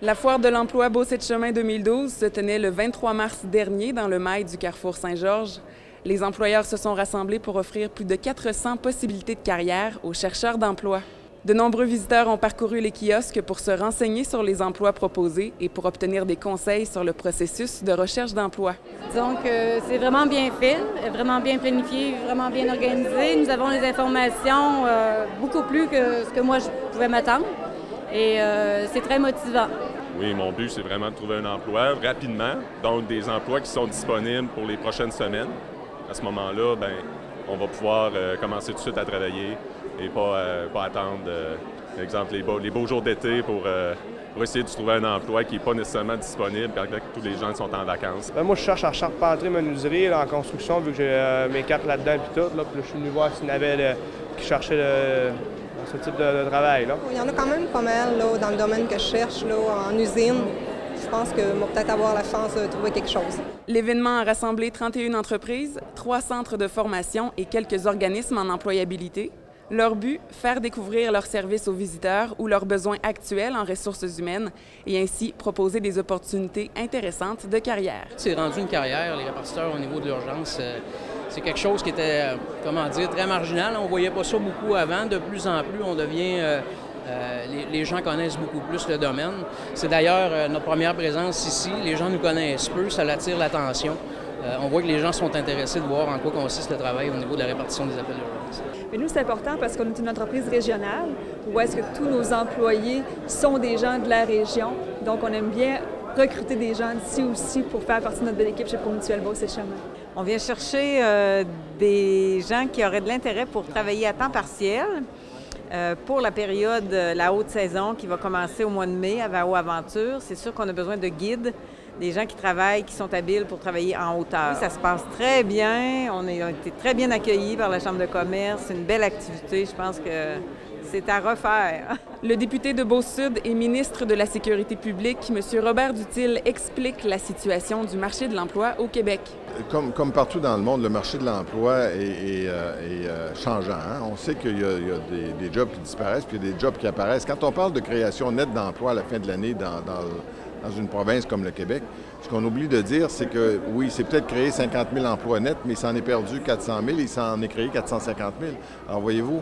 La foire de l'emploi Beauce-et-Chemin 2012 se tenait le 23 mars dernier dans le mail du Carrefour Saint-Georges. Les employeurs se sont rassemblés pour offrir plus de 400 possibilités de carrière aux chercheurs d'emploi. De nombreux visiteurs ont parcouru les kiosques pour se renseigner sur les emplois proposés et pour obtenir des conseils sur le processus de recherche d'emploi. Disons que c'est vraiment bien fait, vraiment bien planifié, vraiment bien organisé. Nous avons les informations beaucoup plus que ce que moi je pouvais m'attendre et c'est très motivant. Oui, mon but, c'est vraiment de trouver un emploi rapidement, donc des emplois qui sont disponibles pour les prochaines semaines. À ce moment-là, bien, on va pouvoir commencer tout de suite à travailler et pas attendre, par exemple, les beaux jours d'été pour essayer de trouver un emploi qui n'est pas nécessairement disponible quand tous les gens sont en vacances. Moi, je cherche à charpenterie menuiserie en construction, vu que j'ai mes cartes là-dedans et tout. Là, puis je suis venu voir s'il y en avait qui cherchaient ce type de travail. Là. Il y en a quand même pas mal là, dans le domaine que je cherche, là, en usine. Je pense que va peut-être avoir la chance de trouver quelque chose. L'événement a rassemblé 31 entreprises, 3 centres de formation et quelques organismes en employabilité. Leur but, faire découvrir leurs services aux visiteurs ou leurs besoins actuels en ressources humaines et ainsi proposer des opportunités intéressantes de carrière. C'est rendu une carrière, les répartiteurs au niveau de l'urgence. C'est quelque chose qui était, très marginal. On ne voyait pas ça beaucoup avant. De plus en plus, on devient... les gens connaissent beaucoup plus le domaine. C'est d'ailleurs notre première présence ici. Les gens nous connaissent peu, ça attire l'attention. On voit que les gens sont intéressés de voir en quoi consiste le travail au niveau de la répartition des appels d'urgence. Mais nous, c'est important parce qu'on est une entreprise régionale où est-ce que tous nos employés sont des gens de la région. Donc, on aime bien recruter des gens d'ici aussi pour faire partie de notre belle équipe chez Promutuelle Beauce-et-Chemin. On vient chercher des gens qui auraient de l'intérêt pour travailler à temps partiel. Pour la période, la haute saison qui va commencer au mois de mai à Vao Aventure, c'est sûr qu'on a besoin de guides, des gens qui travaillent, qui sont habiles pour travailler en hauteur. Ça se passe très bien, on a été très bien accueillis par la Chambre de commerce, c'est une belle activité, je pense que c'est à refaire. Le député de Beauce-Sud et ministre de la Sécurité publique, M. Robert Duthil, explique la situation du marché de l'emploi au Québec. Comme partout dans le monde, le marché de l'emploi est changeant. Hein? On sait qu'il y a des jobs qui disparaissent puis il y a des jobs qui apparaissent. Quand on parle de création nette d'emplois à la fin de l'année dans une province comme le Québec, ce qu'on oublie de dire, c'est que oui, c'est peut-être créé 50 000 emplois nets, mais il s'en est perdu 400 000 et il s'en est créé 450 000. Alors voyez-vous,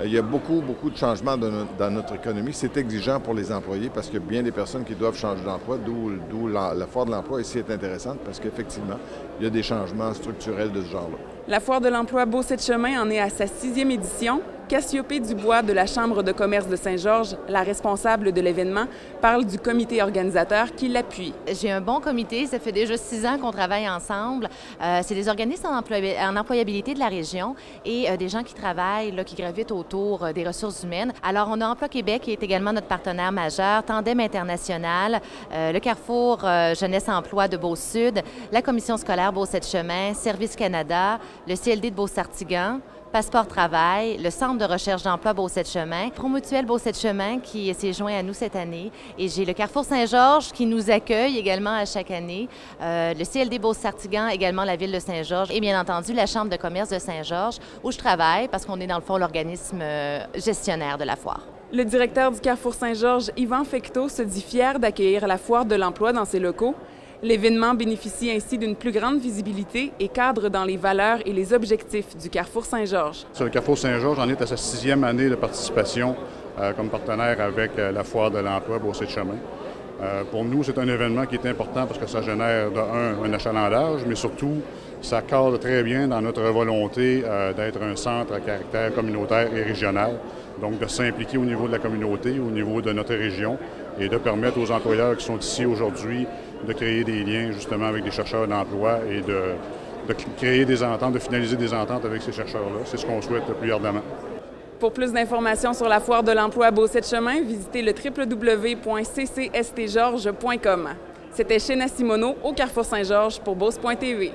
il y a beaucoup de changements dans notre économie. C'est exigeant pour les employés parce qu'il y a bien des personnes qui doivent changer d'emploi, d'où la foire de l'emploi ici est intéressante parce qu'effectivement, il y a des changements structurels de ce genre-là. La foire de l'emploi Beauce-et-Chemin en est à sa 6e édition. Cassiopée Dubois de la Chambre de commerce de Saint-Georges, la responsable de l'événement, parle du comité organisateur qui l'appuie. J'ai un bon comité, ça fait déjà 6 ans qu'on travaille ensemble. C'est des organismes en employabilité de la région et des gens qui travaillent, là, qui gravitent autour des ressources humaines. Alors, on a Emploi Québec qui est également notre partenaire majeur, Tandem International, le Carrefour Jeunesse Emploi de Beauce-Sud, la Commission scolaire Beauce-et-Chemin, Service Canada, le CLD de Beauce-Sartiguan, Passeport Travail, le Centre de recherche d'emploi Beauce-et-Chemin, Promutuelle Beauce-et-Chemin qui s'est joint à nous cette année. Et j'ai le Carrefour Saint-Georges qui nous accueille également à chaque année, le CLD Beauce-Sartiguan, également la Ville de Saint-Georges et bien entendu la Chambre de commerce de Saint-Georges où je travaille parce qu'on est dans le fond l'organisme gestionnaire de la foire. Le directeur du Carrefour Saint-Georges, Yvan Fecteau, se dit fier d'accueillir la foire de l'emploi dans ses locaux. L'événement bénéficie ainsi d'une plus grande visibilité et cadre dans les valeurs et les objectifs du Carrefour Saint-Georges. Sur le Carrefour Saint-Georges, on est à sa 6e année de participation comme partenaire avec la foire de l'emploi Beauce-et-Chemin. Pour nous, c'est un événement qui est important parce que ça génère un achalandage, mais surtout, ça cadre très bien dans notre volonté d'être un centre à caractère communautaire et régional. Donc, de s'impliquer au niveau de la communauté, au niveau de notre région et de permettre aux employeurs qui sont ici aujourd'hui de créer des liens justement avec des chercheurs d'emploi et de créer des ententes, de finaliser des ententes avec ces chercheurs-là. C'est ce qu'on souhaite le plus ardemment. Pour plus d'informations sur la foire de l'emploi à Beauce-et-Chemin, visitez le www.ccstgeorges.com. C'était Shena Simoneau au Carrefour Saint-Georges pour Beauce.tv.